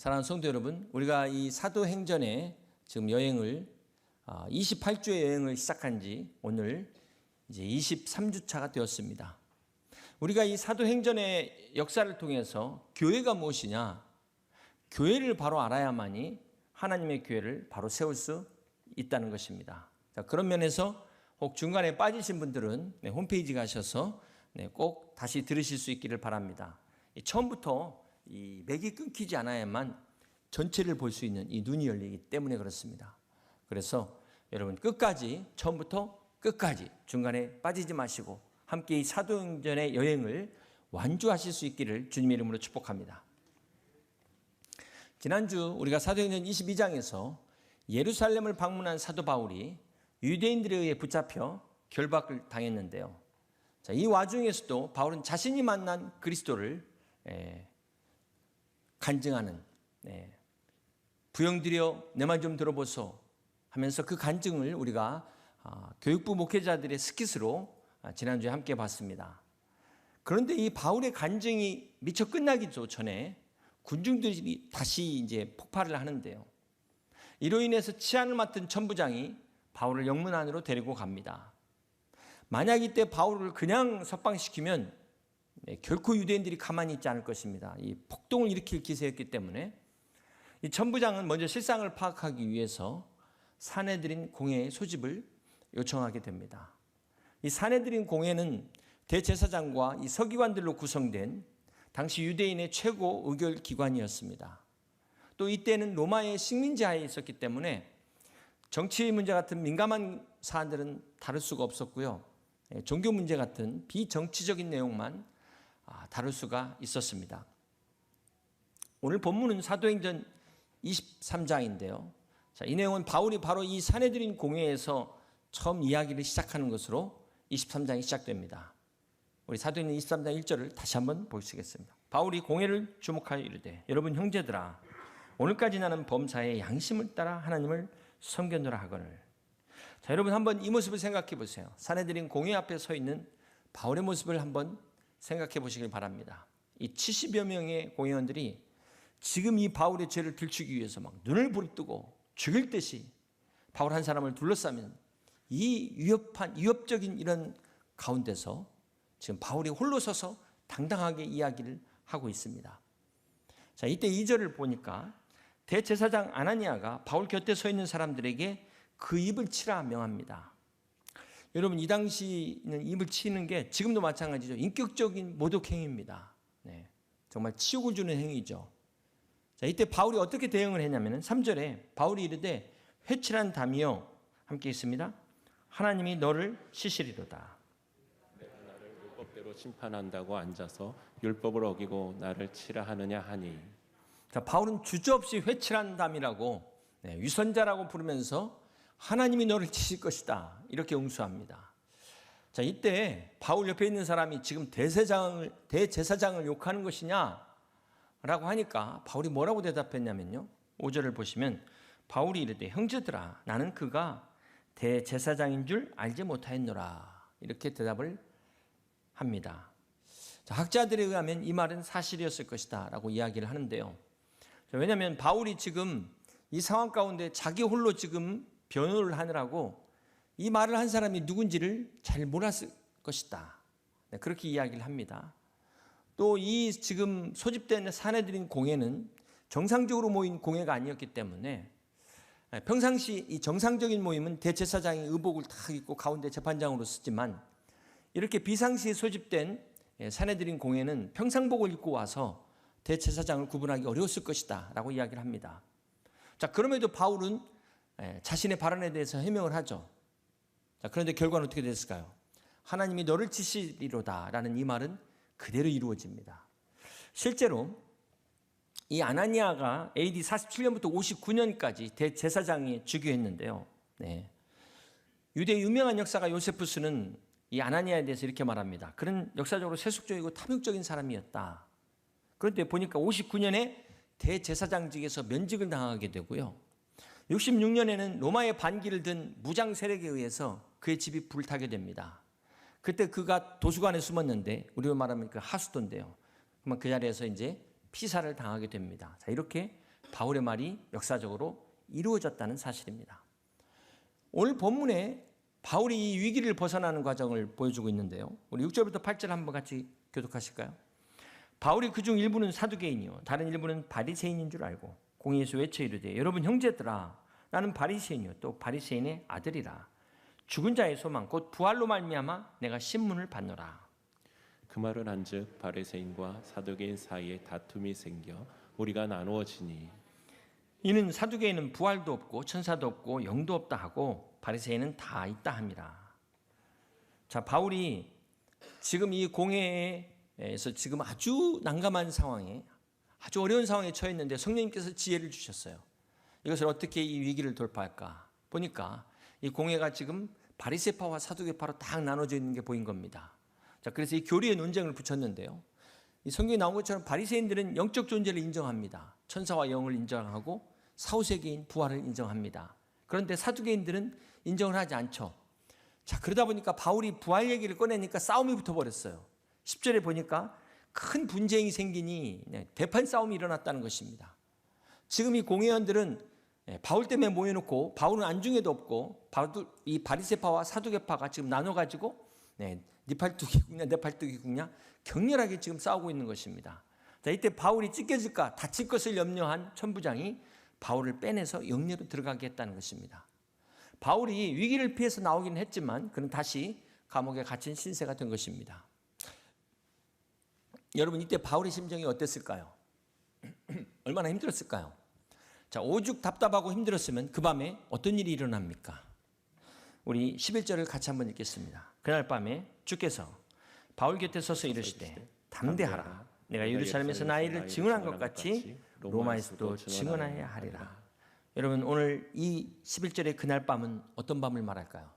사랑하는 성도 여러분, 우리가 이 사도행전의 지금 여행을 28주의 여행을 시작한 지 오늘 이제 23주차가 되었습니다. 우리가 이 사도행전의 역사를 통해서 교회가 무엇이냐, 교회를 바로 알아야만이 하나님의 교회를 바로 세울 수 있다는 것입니다. 자, 그런 면에서 혹 중간에 빠지신 분들은 홈페이지 가셔서 꼭 다시 들으실 수 있기를 바랍니다. 처음부터 이 맥이 끊기지 않아야만 전체를 볼 수 있는 이 눈이 열리기 때문에 그렇습니다. 그래서 여러분 끝까지, 처음부터 끝까지 중간에 빠지지 마시고 함께 이 사도행전의 여행을 완주하실 수 있기를 주님의 이름으로 축복합니다. 지난주 우리가 사도행전 22장에서 예루살렘을 방문한 사도 바울이 유대인들에 의해 붙잡혀 결박을 당했는데요. 자, 이 와중에서도 바울은 자신이 만난 그리스도를 간증하는, 부영들여 내 말 좀 들어보소 하면서 그 간증을 우리가 교육부 목회자들의 스킷으로 지난주에 함께 봤습니다. 그런데 이 바울의 간증이 미처 끝나기 전에 군중들이 다시 이제 폭발을 하는데요. 이로 인해서 치안을 맡은 천부장이 바울을 영문 안으로 데리고 갑니다. 만약 이때 바울을 그냥 석방시키면 결코 유대인들이 가만히 있지 않을 것입니다. 이 폭동을 일으킬 기세였기 때문에 이 천부장은 먼저 실상을 파악하기 위해서 산헤드린 공회의 소집을 요청하게 됩니다. 이 산헤드린 공회는 대제사장과 이 서기관들로 구성된 당시 유대인의 최고 의결 기관이었습니다. 또 이때는 로마의 식민지 하에 있었기 때문에 정치 문제 같은 민감한 사안들은 다룰 수가 없었고요. 종교 문제 같은 비정치적인 내용만 다룰 수가 있었습니다. 오늘 본문은 사도행전 23장인데요. 자, 이 내용은 바울이 바로 이 산헤드린 공회에서 처음 이야기를 시작하는 것으로 23장이 시작됩니다. 우리 사도행전 23장 1절을 다시 한번 보시겠습니다. 바울이 공회를 주목하여 이르되 여러분 형제들아 오늘까지 나는 범사에 양심을 따라 하나님을 섬겼노라 하거늘. 자, 여러분 한번 이 모습을 생각해 보세요. 산헤드린 공회 앞에 서 있는 바울의 모습을 한번 생각해 보시길 바랍니다. 이 70여 명의 공회원들이 지금 이 바울의 죄를 들추기 위해서 막 눈을 부릅뜨고 죽일 듯이 바울 한 사람을 둘러싸면 이 위협적인 이런 가운데서 지금 바울이 홀로 서서 당당하게 이야기를 하고 있습니다. 자, 이때 2절을 보니까 대제사장 아나니아가 바울 곁에 서 있는 사람들에게 그 입을 치라 명합니다. 여러분 이 당시는 입을 치는 게 지금도 마찬가지죠. 인격적인 모독행위입니다. 정말 치욕을 주는 행위죠. 자, 이때 바울이 어떻게 대응을 했냐면 3절에 바울이 이르되 회칠한 담이여 함께 있습니다. 하나님이 너를 치시리로다. 내가 나를 율법대로 심판한다고 앉아서 율법을 어기고 나를 치라 하느냐 하니. 자, 바울은 주저없이 회칠한 담이라고 위선자라고 부르면서 하나님이 너를 치실 것이다 이렇게 응수합니다. 자, 이때 바울 옆에 있는 사람이 지금 대제사장을 욕하는 것이냐 라고 하니까 바울이 뭐라고 대답했냐면요, 5절을 보시면 바울이 이르되 형제들아 나는 그가 대제사장인 줄 알지 못하였노라 이렇게 대답을 합니다. 자, 학자들에 의하면 이 말은 사실이었을 것이다 라고 이야기를 하는데요. 자, 왜냐하면 바울이 지금 이 상황 가운데 자기 홀로 지금 변호를 하느라고 이 말을 한 사람이 누군지를 잘 몰랐을 것이다. 그렇게 이야기를 합니다. 또 이 지금 소집된 산헤드린 공회는 정상적으로 모인 공회가 아니었기 때문에 평상시 이 정상적인 모임은 대제사장이 의복을 다 입고 가운데 재판장으로 쓰지만 이렇게 비상시에 소집된 산헤드린 공회는 평상복을 입고 와서 대제사장을 구분하기 어려웠을 것이다 라고 이야기를 합니다. 자, 그럼에도 바울은 자신의 발언에 대해서 해명을 하죠. 자, 그런데 결과는 어떻게 됐을까요? 하나님이 너를 치시리로다 라는 이 말은 그대로 이루어집니다. 실제로 이 아나니아가 AD 47년부터 59년까지 대제사장이 즉위했는데요. 유대의 유명한 역사가 요세푸스는 이 아나니아에 대해서 이렇게 말합니다. 그는 역사적으로 세속적이고 탐욕적인 사람이었다. 그런데 보니까 59년에 대제사장직에서 면직을 당하게 되고요. 66년에는 로마의 반기를 든 무장 세력에 의해서 그의 집이 불타게 됩니다. 그때 그가 도서관에 숨었는데 우리로 말하면 그 하수도인데요. 그러면 그 자리에서 이제 피살을 당하게 됩니다. 자, 이렇게 바울의 말이 역사적으로 이루어졌다는 사실입니다. 오늘 본문에 바울이 이 위기를 벗어나는 과정을 보여주고 있는데요. 우리 6절부터 8절 한번 같이 교독하실까요? 바울이 그중 일부는 사두개인이요 다른 일부는 바리새인인 줄 알고 공회에서 외쳐 이르되 여러분 형제들아 나는 바리새인이요 또 바리새인의 아들이라 죽은 자의 소망 곧 부활로 말미암아 내가 신문을 받노라. 그 말은 한즉 바리새인과 사두개인 사이에 다툼이 생겨 우리가 나누어지니 이는 사두개인은 부활도 없고 천사도 없고 영도 없다 하고 바리새인은 다 있다 함이라. 자, 바울이 지금 이 공회에서 지금 아주 난감한 상황에 아주 어려운 상황에 처해 있는데 성령님께서 지혜를 주셨어요. 이것을 어떻게 이 위기를 돌파할까 보니까 이 공회가 지금 바리새파와 사두개파로 딱 나눠져 있는 게 보인 겁니다. 자, 그래서 이 교리의 논쟁을 붙였는데요. 이 성경에 나온 것처럼 바리새인들은 영적 존재를 인정합니다. 천사와 영을 인정하고 사후세계인 부활을 인정합니다. 그런데 사두개인들은 인정을 하지 않죠. 자, 그러다 보니까 바울이 부활 얘기를 꺼내니까 싸움이 붙어버렸어요. 10절에 보니까 큰 분쟁이 생기니 대판 싸움이 일어났다는 것입니다. 지금 이 공회원들은 바울 때문에 모여놓고 바울은 안중에도 없고 이 바리새파와 사두개파가 지금 나눠가지고 네 팔뚝이 굽냐 내 팔뚝이 굽냐 격렬하게 지금 싸우고 있는 것입니다. 자, 이때 바울이 찢겨질까 다칠 것을 염려한 천부장이 바울을 빼내서 영내로 들어가게 했다는 것입니다. 바울이 위기를 피해서 나오긴 했지만 그는 다시 감옥에 갇힌 신세가 된 것입니다. 여러분 이때 바울의 심정이 어땠을까요? 얼마나 힘들었을까요? 자, 오죽 답답하고 힘들었으면 그 밤에 어떤 일이 일어납니까? 우리 11절을 같이 한번 읽겠습니다. 그날 밤에 주께서 바울 곁에 서서 이르시되 담대하라. 내가 예루살렘에서 나의 일을 증언한 것 같이 로마에서도 증언하여야 하리라. 여러분 오늘 이 11절의 그날 밤은 어떤 밤을 말할까요?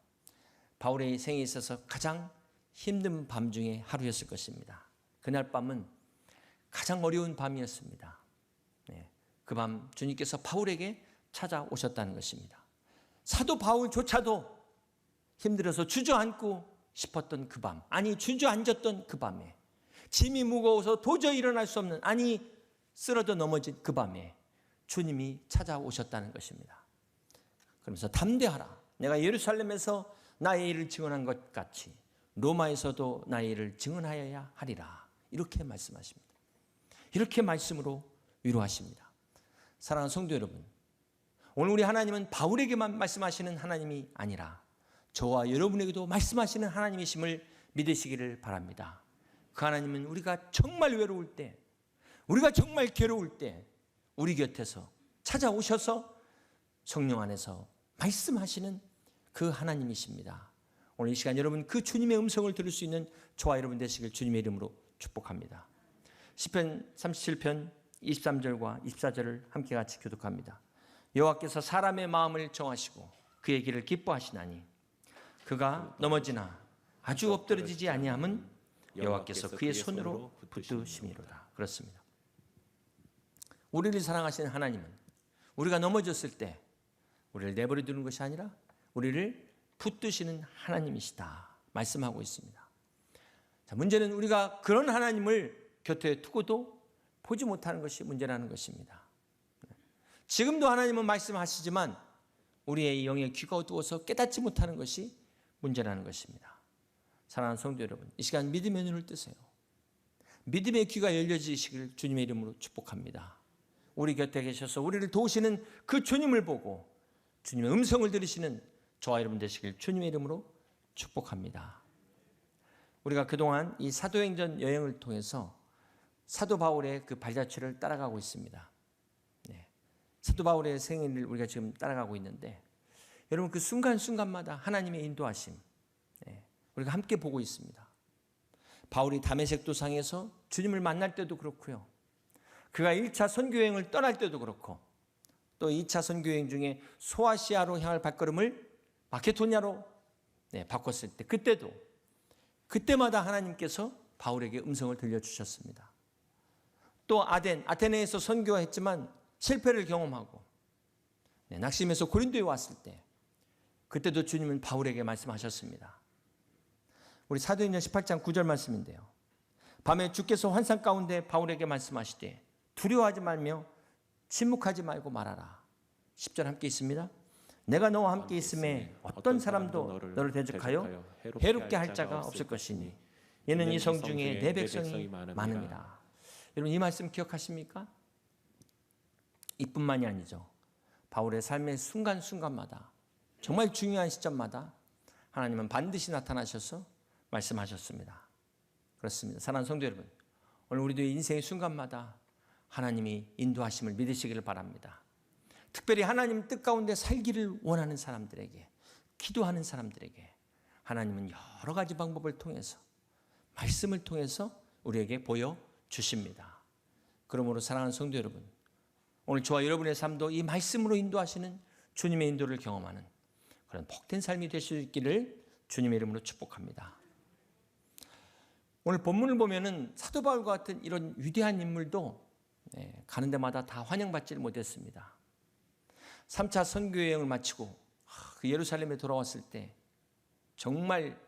바울의 생에 있어서 가장 힘든 밤 중에 하루였을 것입니다. 그날 밤은 가장 어려운 밤이었습니다. 네, 그 밤 주님께서 바울에게 찾아오셨다는 것입니다. 사도 바울조차도 힘들어서 주저앉고 싶었던 그 밤, 아니 주저앉았던 그 밤에 짐이 무거워서 도저히 일어날 수 없는, 아니 쓰러져 넘어진 그 밤에 주님이 찾아오셨다는 것입니다. 그러면서 담대하라. 내가 예루살렘에서 나의 일을 증언한 것 같이 로마에서도 나의 일을 증언하여야 하리라. 이렇게 말씀하십니다. 이렇게 말씀으로 위로하십니다. 사랑하는 성도 여러분, 오늘 우리 하나님은 바울에게만 말씀하시는 하나님이 아니라 저와 여러분에게도 말씀하시는 하나님이심을 믿으시기를 바랍니다. 그 하나님은 우리가 정말 외로울 때, 우리가 정말 괴로울 때 우리 곁에서 찾아오셔서 성령 안에서 말씀하시는 그 하나님이십니다. 오늘 이 시간 여러분 그 주님의 음성을 들을 수 있는 저와 여러분 되시길 주님의 이름으로 축복합니다. 시편 37편 23절과 24절을 함께 같이 교독합니다. 여호와께서 사람의 마음을 정하시고 그의 길을 기뻐하시나니 그가 넘어지나 아주 엎드러지지 아니함은 여호와께서 그의 손으로 붙드심이로다. 그렇습니다. 우리를 사랑하시는 하나님은 우리가 넘어졌을 때 우리를 내버려 두는 것이 아니라 우리를 붙드시는 하나님이시다 말씀하고 있습니다. 자, 문제는 우리가 그런 하나님을 곁에 두고도 보지 못하는 것이 문제라는 것입니다. 지금도 하나님은 말씀하시지만 우리의 영의 귀가 어두워서 깨닫지 못하는 것이 문제라는 것입니다. 사랑하는 성도 여러분, 이 시간 믿음의 눈을 뜨세요. 믿음의 귀가 열려지시길 주님의 이름으로 축복합니다. 우리 곁에 계셔서 우리를 도우시는 그 주님을 보고 주님의 음성을 들으시는 저와 여러분 되시길 주님의 이름으로 축복합니다. 우리가 그동안 이 사도행전 여행을 통해서 사도 바울의 그 발자취를 따라가고 있습니다. 네. 사도 바울의 생애를 우리가 지금 따라가고 있는데 여러분 그 순간순간마다 하나님의 인도하심 우리가 함께 보고 있습니다. 바울이 다메섹 도상에서 주님을 만날 때도 그렇고요. 그가 1차 선교여행을 떠날 때도 그렇고 또 2차 선교여행 중에 소아시아로 향할 발걸음을 마케도냐로 바꿨을 때 그때마다 하나님께서 바울에게 음성을 들려주셨습니다. 또 아테네에서 선교했지만 실패를 경험하고 낙심해서 고린도에 왔을 때 그때도 주님은 바울에게 말씀하셨습니다. 우리 사도행전 18장 9절 말씀인데요. 밤에 주께서 환상 가운데 바울에게 말씀하시되 두려워하지 말며 침묵하지 말고 말하라. 10절 함께 있습니다. 내가 너와 함께 있음에 어떤 사람도 너를 대적하여 해롭게 할 자가 없을 것이니 이는 이 성 중에 내 백성이 많음이라. 여러분 이 말씀 기억하십니까? 이뿐만이 아니죠. 바울의 삶의 순간순간마다 정말 중요한 시점마다 하나님은 반드시 나타나셔서 말씀하셨습니다. 그렇습니다. 사랑하는 성도 여러분, 오늘 우리도 인생의 순간마다 하나님이 인도하심을 믿으시기를 바랍니다. 특별히 하나님 뜻 가운데 살기를 원하는 사람들에게, 기도하는 사람들에게 하나님은 여러 가지 방법을 통해서, 말씀을 통해서 우리에게 보여주십니다. 그러므로 사랑하는 성도 여러분, 오늘 저와 여러분의 삶도 이 말씀으로 인도하시는 주님의 인도를 경험하는 그런 복된 삶이 될 수 있기를 주님의 이름으로 축복합니다. 오늘 본문을 보면은 사도 바울과 같은 이런 위대한 인물도 가는 데마다 다 환영받지를 못했습니다. 3차 선교 여행을 마치고 그 예루살렘에 돌아왔을 때 정말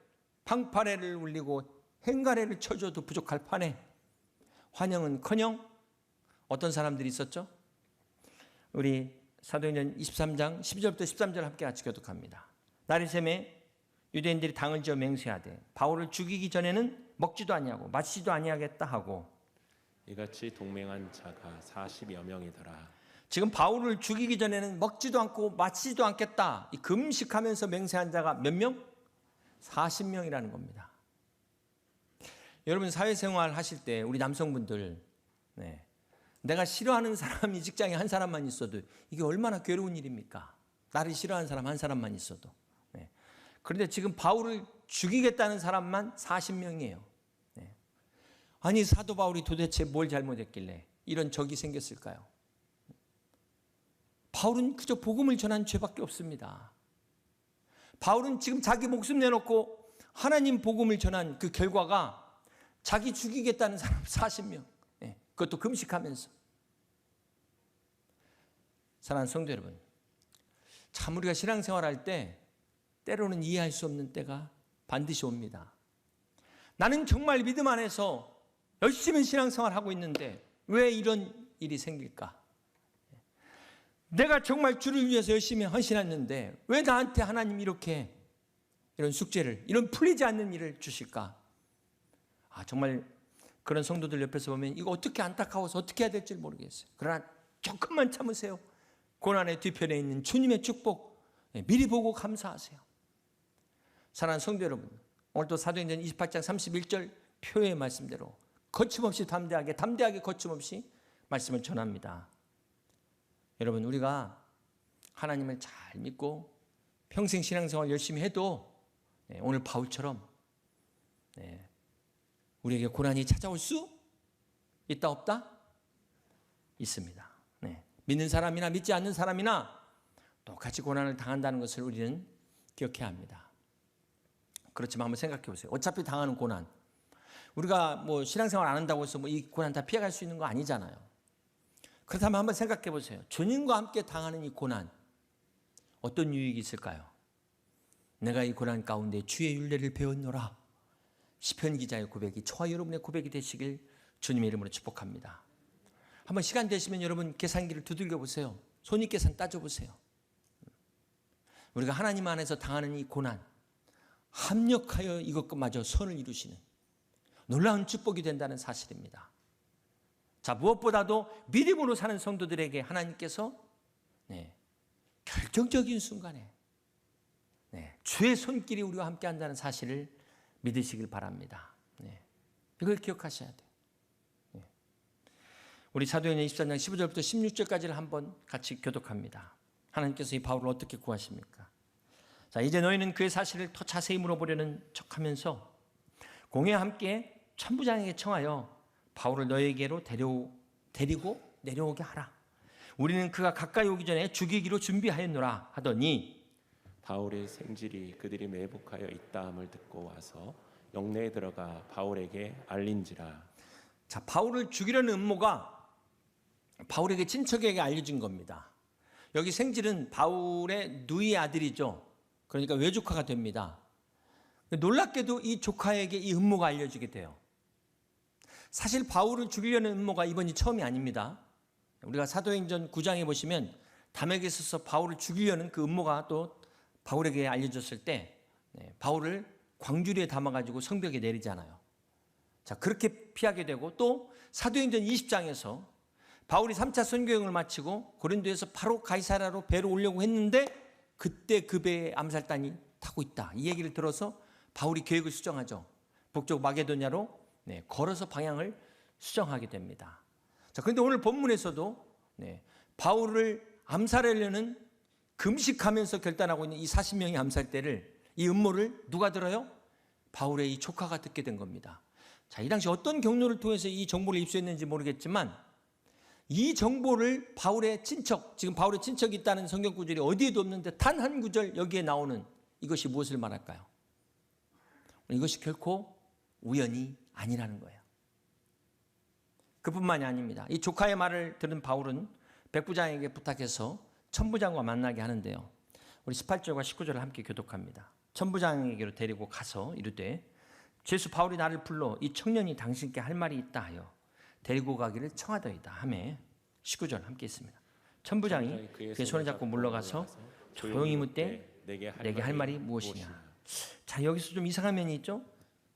방파레를 울리고 행가래를 쳐줘도 부족할 판에 환영은커녕 어떤 사람들이 있었죠? 우리 사도행전 23장 12절부터 13절 함께 같이 교독합니다. 날이 새매 유대인들이 당을 지어 맹세하되 바울을 죽이기 전에는 먹지도 아니하고 마시지도 아니하겠다 하고 이같이 동맹한 자가 40여 명이더라. 지금 바울을 죽이기 전에는 먹지도 않고 마시지도 않겠다. 이 금식하면서 맹세한 자가 몇 명? 40명이라는 겁니다. 여러분 사회생활 하실 때 우리 남성분들 내가 싫어하는 사람이 직장에 한 사람만 있어도 이게 얼마나 괴로운 일입니까? 나를 싫어하는 사람 한 사람만 있어도. 그런데 지금 바울을 죽이겠다는 사람만 40명이에요. 아니 사도 바울이 도대체 뭘 잘못했길래 이런 적이 생겼을까요? 바울은 그저 복음을 전한 죄밖에 없습니다. 바울은 지금 자기 목숨 내놓고 하나님 복음을 전한 그 결과가 자기 죽이겠다는 사람 40명. 그것도 금식하면서. 사랑하는 성도 여러분, 참 우리가 신앙생활할 때 때로는 이해할 수 없는 때가 반드시 옵니다. 나는 정말 믿음 안에서 열심히 신앙생활하고 있는데 왜 이런 일이 생길까? 내가 정말 주를 위해서 열심히 헌신했는데 왜 나한테 하나님 이렇게 이런 숙제를, 이런 풀리지 않는 일을 주실까? 정말 그런 성도들 옆에서 보면 이거 어떻게 안타까워서 어떻게 해야 될지 모르겠어요. 그러나 조금만 참으세요. 고난의 뒤편에 있는 주님의 축복 미리 보고 감사하세요. 사랑하는 성도 여러분, 오늘도 사도행전 28장 31절 표의 말씀대로 거침없이 담대하게 거침없이 말씀을 전합니다. 여러분 우리가 하나님을 잘 믿고 평생 신앙생활 열심히 해도 오늘 바울처럼 우리에게 고난이 찾아올 수 있다 없다? 있습니다. 믿는 사람이나 믿지 않는 사람이나 똑같이 고난을 당한다는 것을 우리는 기억해야 합니다. 그렇지만 한번 생각해 보세요. 어차피 당하는 고난, 우리가 뭐 신앙생활 안 한다고 해서 뭐 이 고난 다 피해갈 수 있는 거 아니잖아요. 그렇다면 한번 생각해 보세요. 주님과 함께 당하는 이 고난 어떤 유익이 있을까요? 내가 이 고난 가운데 주의 율례를 배웠노라. 시편 기자의 고백이 저와 여러분의 고백이 되시길 주님의 이름으로 축복합니다. 한번 시간 되시면 여러분 계산기를 두들겨 보세요. 손익계산 따져보세요. 우리가 하나님 안에서 당하는 이 고난, 합력하여 이것마저 선을 이루시는 놀라운 축복이 된다는 사실입니다. 자, 무엇보다도 믿음으로 사는 성도들에게 하나님께서 결정적인 순간에 주의 손길이 우리와 함께 한다는 사실을 믿으시길 바랍니다. 이걸 기억하셔야 돼요. 우리 사도행전 24장 15절부터 16절까지를 한번 같이 교독합니다. 하나님께서 이 바울을 어떻게 구하십니까? 자, 이제 너희는 그의 사실을 더 자세히 물어보려는 척하면서 공회와 함께 천부장에게 청하여 바울을 너희에게로 데리고 내려오게 하라. 우리는 그가 가까이 오기 전에 죽이기로 준비하였노라 하더니 바울의 생질이 그들이 매복하여 있다함을 듣고 와서 영내에 들어가 바울에게 알린지라. 자, 바울을 죽이려는 음모가 바울에게 친척에게 알려진 겁니다. 여기 생질은 바울의 누이의 아들이죠. 그러니까 외조카가 됩니다. 놀랍게도 이 조카에게 이 음모가 알려지게 돼요. 사실 바울을 죽이려는 음모가 이번이 처음이 아닙니다. 우리가 사도행전 9장에 보시면 담에게 있어서 바울을 죽이려는 그 음모가 또 바울에게 알려졌을 때 바울을 광주리에 담아가지고 성벽에 내리잖아요. 자, 그렇게 피하게 되고, 또 사도행전 20장에서 바울이 3차 선교행을 마치고 고린도에서 바로 가이사랴로 배로 오려고 했는데 그때 그 배에 암살단이 타고 있다, 이 얘기를 들어서 바울이 계획을 수정하죠. 북쪽 마게도냐로 걸어서 방향을 수정하게 됩니다. 자, 그런데 오늘 본문에서도 바울을 암살하려는 금식하면서 결단하고 있는 이 40명의 암살대를, 이 음모를 누가 들어요? 바울의 이 조카가 듣게 된 겁니다. 자, 이 당시 어떤 경로를 통해서 이 정보를 입수했는지 모르겠지만 이 정보를 바울의 친척, 지금 바울의 친척이 있다는 성경 구절이 어디에도 없는데 단 한 구절 여기에 나오는 이것이 무엇을 말할까요? 이것이 결코 우연이 아니라는 거예요. 그뿐만이 아닙니다. 이 조카의 말을 들은 바울은 백부장에게 부탁해서 천부장과 만나게 하는데요. 우리 18절과 19절을 함께 교독합니다. 천부장에게로 데리고 가서 이르되 죄수 바울이 나를 불러 이 청년이 당신께 할 말이 있다 하여 데리고 가기를 청하더이다 하매 19절 함께 있습니다. 천부장이 그의 손을 잡고 물러가서 조용히 묻되 내게 할 말이 무엇이냐. 자, 여기서 좀 이상한 면이 있죠.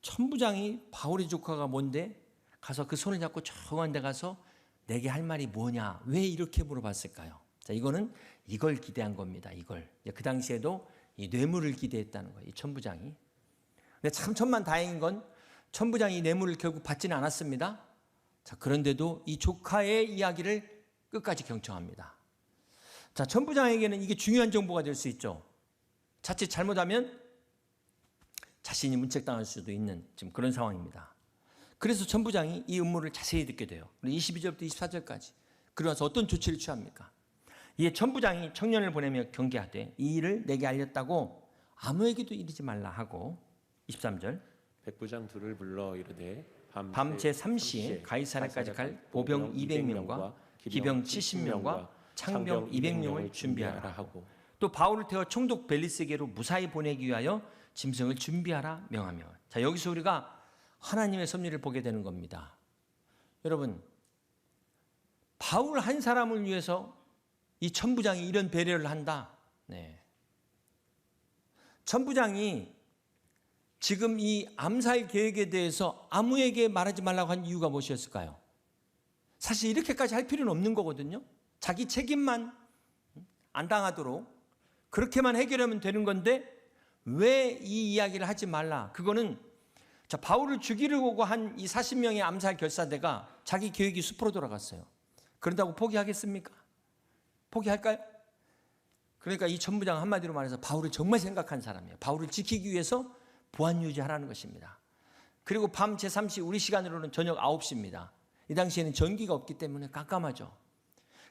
천부장이 바울의 조카가 뭔데 가서 그 손을 잡고 조용한 데 가서 내게 할 말이 뭐냐, 왜 이렇게 물어봤을까요? 자, 이거는 이걸 기대한 겁니다. 이걸. 그 당시에도 이 뇌물을 기대했다는 거예요, 이 천부장이. 근데 참 천만다행인 건 천부장이 이 뇌물을 결국 받지는 않았습니다. 자, 그런데도 이 조카의 이야기를 끝까지 경청합니다. 자, 천부장에게는 이게 중요한 정보가 될 수 있죠. 자칫 잘못하면 자신이 문책당할 수도 있는 지금 그런 상황입니다. 그래서 천부장이 이 음모를 자세히 듣게 돼요. 22절부터 24절까지. 그러면서 어떤 조치를 취합니까? 이에 천부장이 청년을 보내며 경계하되 이 일을 내게 알렸다고 아무에게도 이르지 말라 하고 23절 백부장 둘을 불러 이르되 밤새 3시에 가이사랴까지 갈 보병 200명과 기병 70명과 창병 200명을 준비하라 하고 또 바울을 태워 총독 벨리스에게로 무사히 보내기 위하여 짐승을 준비하라 명하며. 자, 여기서 우리가 하나님의 섭리를 보게 되는 겁니다. 여러분, 바울 한 사람을 위해서 이 천부장이 이런 배려를 한다. 천부장이 지금 이 암살 계획에 대해서 아무에게 말하지 말라고 한 이유가 무엇이었을까요? 사실 이렇게까지 할 필요는 없는 거거든요. 자기 책임만 안 당하도록 그렇게만 해결하면 되는 건데 왜 이 이야기를 하지 말라? 그거는 자, 바울을 죽이려고 한 이 40명의 암살 결사대가 자기 계획이 수포로 돌아갔어요. 그런다고 포기하겠습니까? 포기할까요? 그러니까 이 천부장 한마디로 말해서 바울을 정말 생각한 사람이에요. 바울을 지키기 위해서 보안 유지하라는 것입니다. 그리고 밤 제3시, 우리 시간으로는 저녁 9시입니다. 이 당시에는 전기가 없기 때문에 깜깜하죠.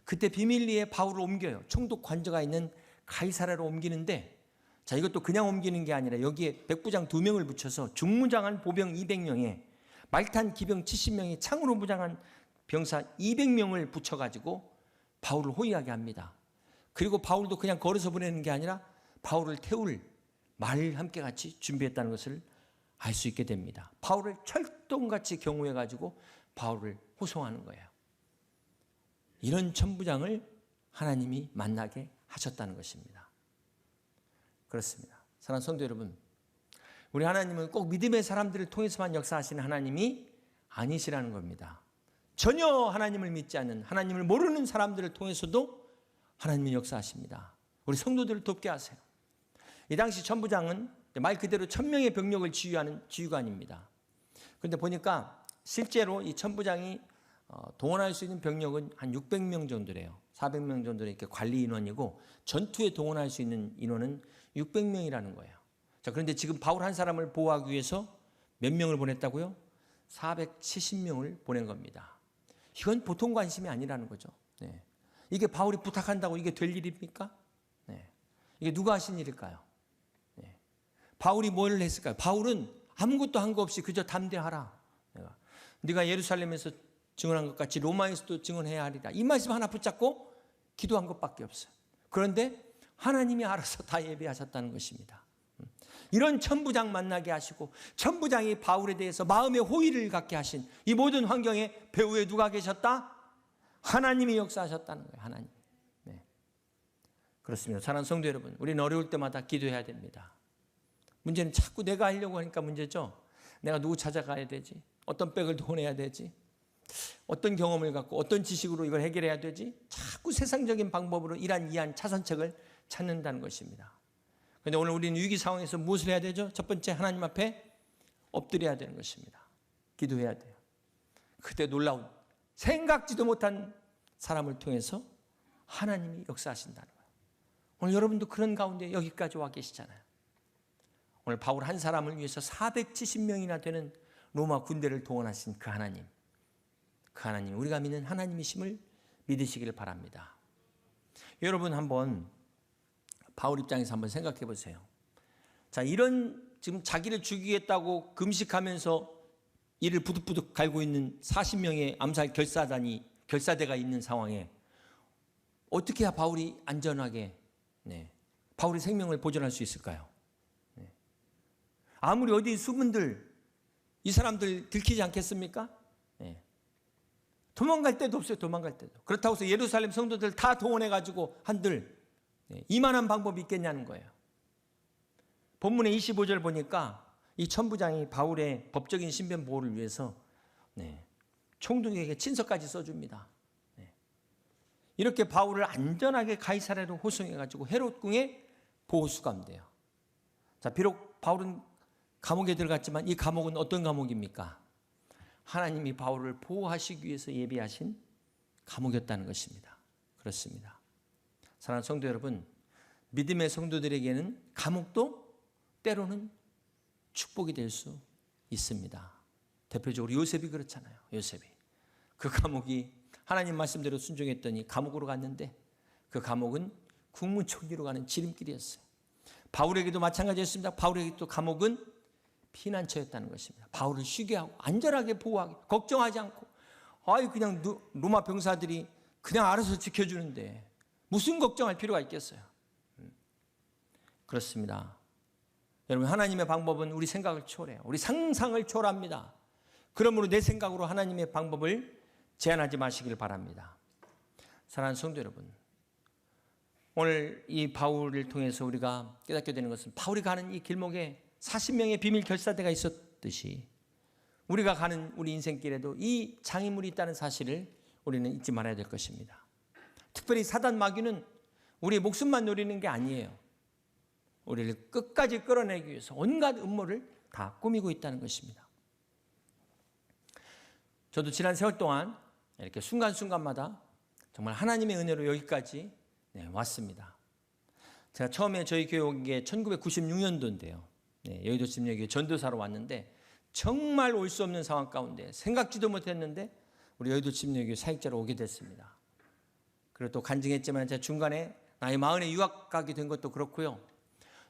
그때 비밀리에 바울을 옮겨요. 총독 관저가 있는 가이사랴로 옮기는데, 자, 이것도 그냥 옮기는 게 아니라 여기에 백부장 2명을 붙여서 중무장한 보병 200명에 말탄 기병 70명에 창으로 무장한 병사 200명을 붙여가지고 바울을 호위하게 합니다. 그리고 바울도 그냥 걸어서 보내는 게 아니라 바울을 태울 말을 함께 같이 준비했다는 것을 알 수 있게 됩니다. 바울을 철동같이 경호해가지고 바울을 호송하는 거예요. 이런 천부장을 하나님이 만나게 하셨다는 것입니다. 그렇습니다. 사랑하는 성도 여러분, 우리 하나님은 꼭 믿음의 사람들을 통해서만 역사하시는 하나님이 아니시라는 겁니다. 전혀 하나님을 믿지 않는, 하나님을 모르는 사람들을 통해서도 하나님은 역사하십니다. 우리 성도들을 돕게 하세요. 이 당시 천부장은 말 그대로 1000명의 병력을 지휘하는 지휘관입니다. 그런데 보니까 실제로 이 천부장이 동원할 수 있는 병력은 한 600명 정도래요. 400명 정도는 이렇게 관리 인원이고 전투에 동원할 수 있는 인원은 600명이라는 거예요. 자, 그런데 지금 바울 한 사람을 보호하기 위해서 몇 명을 보냈다고요? 470명을 보낸 겁니다. 이건 보통 관심이 아니라는 거죠. 이게 바울이 부탁한다고 이게 될 일입니까? 이게 누가 하신 일일까요? 바울이 뭘 했을까요? 바울은 아무것도 한 거 없이 그저 담대하라. 네가 예루살렘에서 증언한 것 같이 로마에서도 증언해야 하리라. 이 말씀 하나 붙잡고 기도한 것밖에 없어요. 그런데 하나님이 알아서 다 예비하셨다는 것입니다. 이런 천부장 만나게 하시고 천부장이 바울에 대해서 마음의 호의를 갖게 하신 이 모든 환경에 배후에 누가 계셨다? 하나님이 역사하셨다는 거예요. 하나님. 네. 그렇습니다. 사랑하는 성도 여러분, 우리는 어려울 때마다 기도해야 됩니다. 문제는 자꾸 내가 하려고 하니까 문제죠. 내가 누구 찾아가야 되지? 어떤 백을 돈해야 되지? 어떤 경험을 갖고 어떤 지식으로 이걸 해결해야 되지? 자꾸 세상적인 방법으로 이한 차선책을 찾는다는 것입니다. 그런데 오늘 우리는 위기 상황에서 무엇을 해야 되죠? 첫 번째, 하나님 앞에 엎드려야 되는 것입니다. 기도해야 돼요. 그때 놀라운, 생각지도 못한 사람을 통해서 하나님이 역사하신다는 거예요. 오늘 여러분도 그런 가운데 여기까지 와 계시잖아요. 오늘 바울 한 사람을 위해서 470명이나 되는 로마 군대를 동원하신 그 하나님, 우리가 믿는 하나님이심을 믿으시기를 바랍니다. 여러분 한번 바울 입장에서 한번 생각해 보세요. 자, 이런 지금 자기를 죽이겠다고 금식하면서 이를 부득부득 갈고 있는 40명의 암살 결사대가 있는 상황에 어떻게 해야 바울이 안전하게 바울의 생명을 보존할 수 있을까요? 아무리 어디 수군들 이 사람들 들키지 않겠습니까? 도망갈 데도 없어요. 도망갈 데도. 그렇다고 해서 예루살렘 성도들 다 동원해가지고 한들 이만한 방법이 있겠냐는 거예요. 본문의 25절 보니까 이 천부장이 바울의 법적인 신변 보호를 위해서 총독에게 친서까지 써줍니다. 이렇게 바울을 안전하게 가이사랴로 호송해가지고 헤롯 궁에 보호수감돼요. 자, 비록 바울은 감옥에 들어갔지만 이 감옥은 어떤 감옥입니까? 하나님이 바울을 보호하시기 위해서 예비하신 감옥이었다는 것입니다. 그렇습니다. 사랑하는 성도 여러분, 믿음의 성도들에게는 감옥도 때로는 축복이 될 수 있습니다. 대표적으로 요셉이 그렇잖아요. 요셉이 그 감옥이 하나님 말씀대로 순종했더니 감옥으로 갔는데 그 감옥은 국무총리로 가는 지름길이었어요. 바울에게도 마찬가지였습니다. 바울에게도 감옥은 피난처였다는 것입니다. 바울을 쉬게 하고 안전하게 보호하고 걱정하지 않고 그냥 로마 병사들이 그냥 알아서 지켜주는데 무슨 걱정할 필요가 있겠어요. 그렇습니다. 여러분, 하나님의 방법은 우리 생각을 초월해요. 우리 상상을 초월합니다. 그러므로 내 생각으로 하나님의 방법을 제한하지 마시길 바랍니다. 사랑하는 성도 여러분, 오늘 이 바울을 통해서 우리가 깨닫게 되는 것은 바울이 가는 이 길목에 40명의 비밀 결사대가 있었듯이 우리가 가는 우리 인생길에도 이 장애물이 있다는 사실을 우리는 잊지 말아야 될 것입니다. 특별히 사단 마귀는 우리의 목숨만 노리는 게 아니에요. 우리를 끝까지 끌어내기 위해서 온갖 음모를 다 꾸미고 있다는 것입니다. 저도 지난 세월 동안 이렇게 순간순간마다 정말 하나님의 은혜로 여기까지 왔습니다. 제가 처음에 저희 교회 온 게 1996년도인데요. 여의도 침례교회 전도사로 왔는데 정말 올 수 없는 상황 가운데 생각지도 못했는데 우리 여의도 침례교회 사역자로 오게 됐습니다. 그리고 또 간증했지만 제가 중간에 나이 40에 유학 가게 된 것도 그렇고요.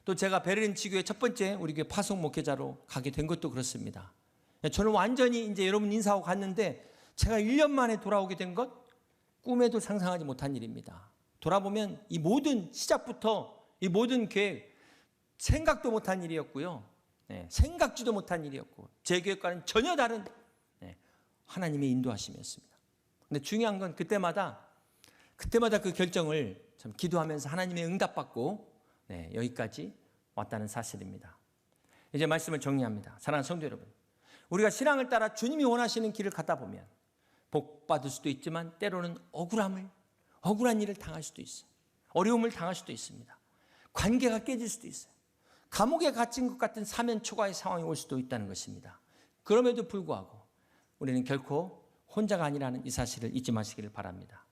또 제가 베를린 지교회 첫 번째 우리 교회 파송 목회자로 가게 된 것도 그렇습니다. 저는 완전히 이제 여러분 인사하고 갔는데 제가 1년 만에 돌아오게 된 것 꿈에도 상상하지 못한 일입니다. 돌아보면 이 모든 시작부터 이 모든 계획 생각도 못한 일이었고요. 생각지도 못한 일이었고 제 계획과는 전혀 다른 하나님의 인도하심이었습니다. 근데 중요한 건 그때마다 그 결정을 참 기도하면서 하나님의 응답받고 여기까지 왔다는 사실입니다. 이제 말씀을 정리합니다. 사랑하는 성도 여러분, 우리가 신앙을 따라 주님이 원하시는 길을 가다 보면 복 받을 수도 있지만 때로는 억울한 일을 당할 수도 있어요. 어려움을 당할 수도 있습니다. 관계가 깨질 수도 있어요. 감옥에 갇힌 것 같은 사면 초과의 상황이 올 수도 있다는 것입니다. 그럼에도 불구하고 우리는 결코 혼자가 아니라는 이 사실을 잊지 마시기를 바랍니다.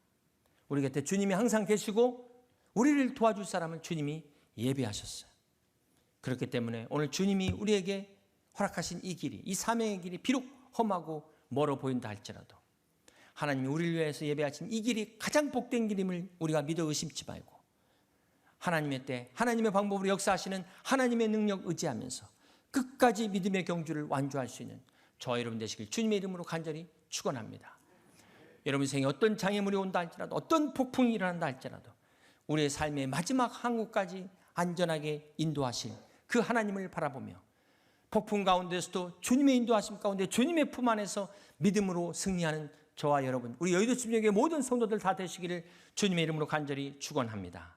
우리 곁에 주님이 항상 계시고 우리를 도와줄 사람을 주님이 예비하셨어요. 그렇기 때문에 오늘 주님이 우리에게 허락하신 이 길이, 이 사명의 길이 비록 험하고 멀어 보인다 할지라도 하나님이 우리를 위해서 예배하신 이 길이 가장 복된 길임을 우리가 믿어 의심치 말고 하나님의 때, 하나님의 방법으로 역사하시는 하나님의 능력 의지하면서 끝까지 믿음의 경주를 완주할 수 있는 저와 여러분 되시길 주님의 이름으로 간절히 축원합니다. 여러분 생에 어떤 장애물이 온다 할지라도 어떤 폭풍이 일어난다 할지라도 우리의 삶의 마지막 항구까지 안전하게 인도하실 그 하나님을 바라보며 폭풍 가운데서도 주님의 인도하심 가운데 주님의 품 안에서 믿음으로 승리하는 저와 여러분, 우리 여의도 침례교회 모든 성도들 다 되시기를 주님의 이름으로 간절히 축원합니다.